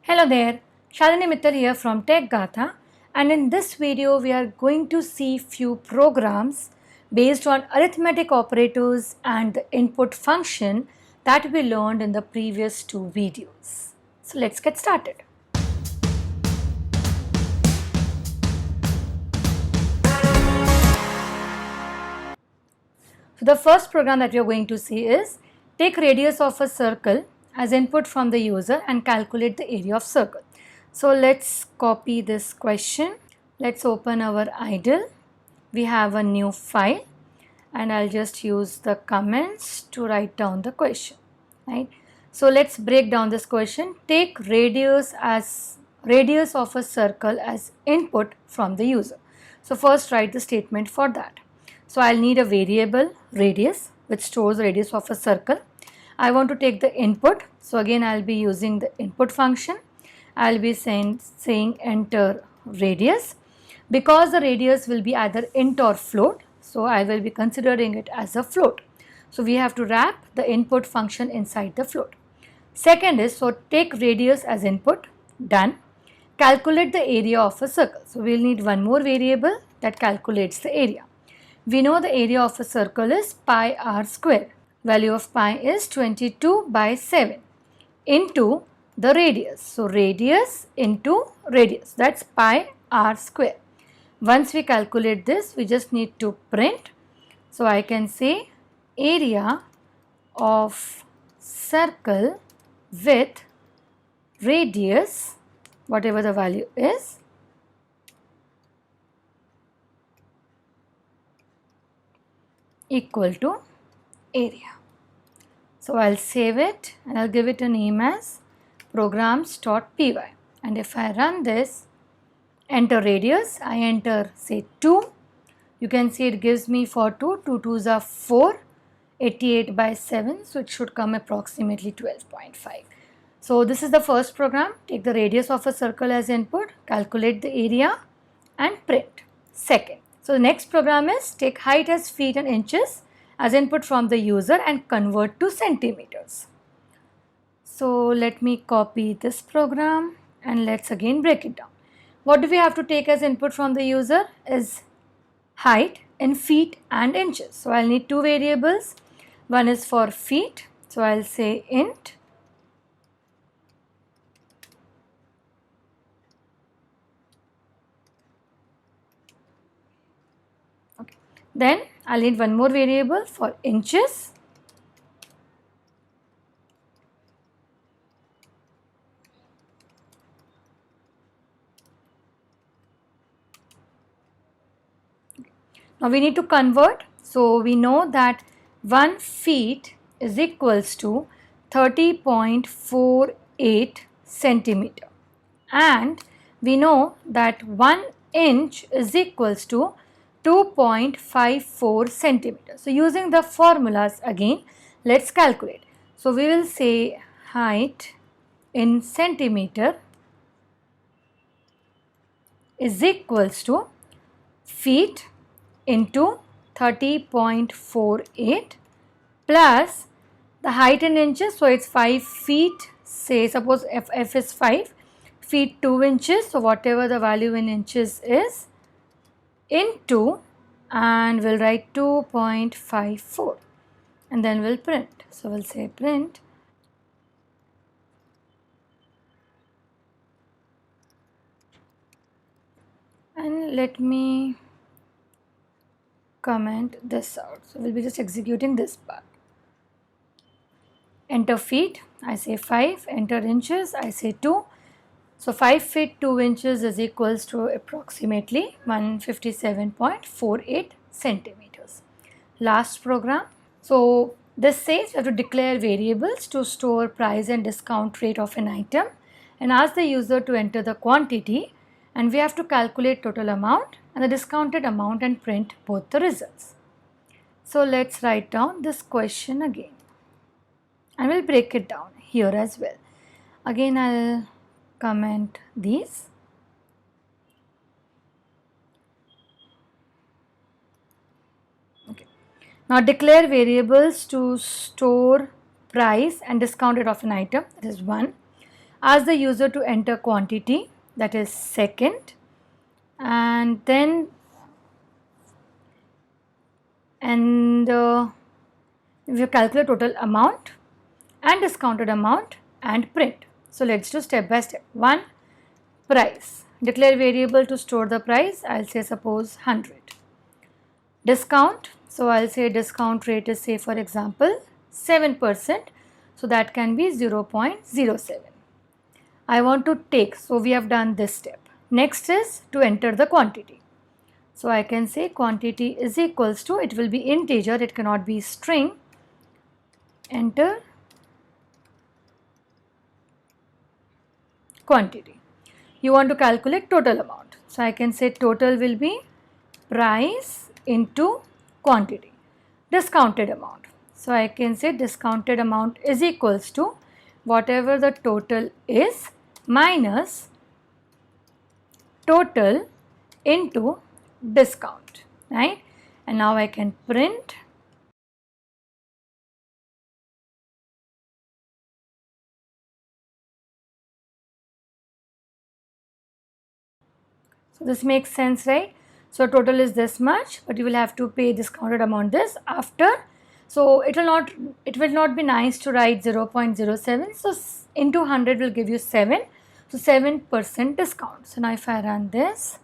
Hello there, Shalini Mittal here from Tech Gatha, and in this video we are going to see few programs based on arithmetic operators and the input function that we learned in the previous two videos. So let's get started. So the first program that we are going to see is take radius of a circle as input from the user and calculate the area of circle. So let's copy this question. Let's open our idle. We have a new file and I'll just use the comments to write down the question, right? So let's break down this question. Take radius of a circle as input from the user. So first write the statement for that. So I'll need a variable radius which stores the radius of a circle. I want to take the input. So again I'll be using the input function. I'll be saying enter radius. Because the radius will be either int or float, so I will be considering it as a float. So we have to wrap the input function inside the float. Second is, so take radius as input, done. Calculate the area of a circle. So we'll need one more variable that calculates the area. We know the area of a circle is pi r square. Value of pi is 22 by 7 into the radius. So radius into radius, that's pi r square. Once we calculate this, we just need to print. So I can say area of circle with radius, whatever the value is, equal to area. So I'll save it and I'll give it a name as programs.py, and if I run this, enter radius, I enter say 2, you can see it gives me for 2 2s are 4, 88 by 7, so it should come approximately 12.5. So this is the first program. Take the radius of a circle as input, calculate the area and print. Second, so the next program is take height as feet and inches as input from the user and convert to centimeters. So let me copy this program and let's again break it down. What do we have to take as input from the user is height in feet and inches. So I'll need two variables. One is for feet. So I'll say int okay. Then I'll need one more variable for inches. Now we need to convert. So we know that 1 feet is equals to 30.48 centimeter, and we know that 1 inch is equals to 2.54 centimeter. So using the formulas again, let's calculate. So we will say height in centimeter is equals to feet into 30.48 plus the height in inches, so it's 5 feet, say suppose f is 5 feet 2 inches, so whatever the value in inches is, into, and we'll write 2.54 and then we'll print. So we'll say print and let me comment this out. So we'll be just executing this part. Enter feet, I say 5, enter inches, I say 2. So 5 feet 2 inches is equals to approximately 157.48 centimeters. Last program. So this says you have to declare variables to store price and discount rate of an item and ask the user to enter the quantity, and we have to calculate total amount and the discounted amount and print both the results. So let's write down this question again and we'll break it down here as well. Again I'll comment these. Okay. Now declare variables to store price and discount rate of an item, that is 1. ask the user to enter quantity, that is second, and then we calculate total amount and discounted amount and print. So let's do step by step. 1. Price. Declare variable to store the price. I'll say suppose 100. Discount. So I'll say discount rate is, say for example 7%. So that can be 0.07. I want to take. So we have done this step. Next is to enter the quantity. So I can say quantity is equals to, it will be integer, it cannot be string. Enter quantity. You want to calculate total amount. So I can say total will be price into quantity. Discounted amount. So I can say discounted amount is equals to whatever the total is minus total into discount, right? And now I can print. So this makes sense, right? So total is this much, but you will have to pay discounted amount this after. So it will not be nice to write 0.07. So into 100 will give you 7. So 7% discount. So now if I run this,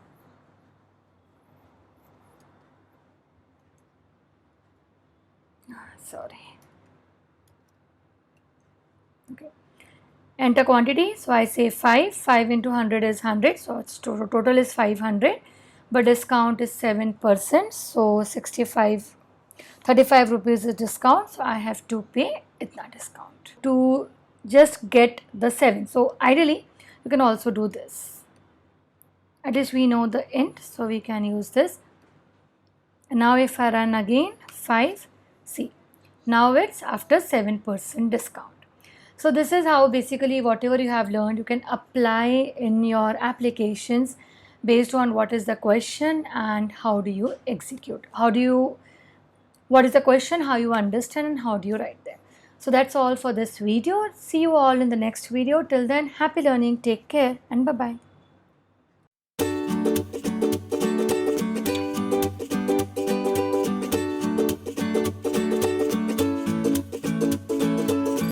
sorry. Okay. Enter quantity. So I say 5. 5 into 100 is 100. So its total is 500. But discount is 7%. So 35 rupees is discount. So I have to pay itna discount to just get the 7. So ideally you can also do this. At least we know the int. So we can use this. And now if I run again 5. See. Now it's after 7% discount. So this is how basically whatever you have learned you can apply in your applications based on what is the question and how do you execute. What is the question, how you understand, and how do you write them. So that's all for this video. See you all in the next video. Till then, happy learning, take care, and bye-bye.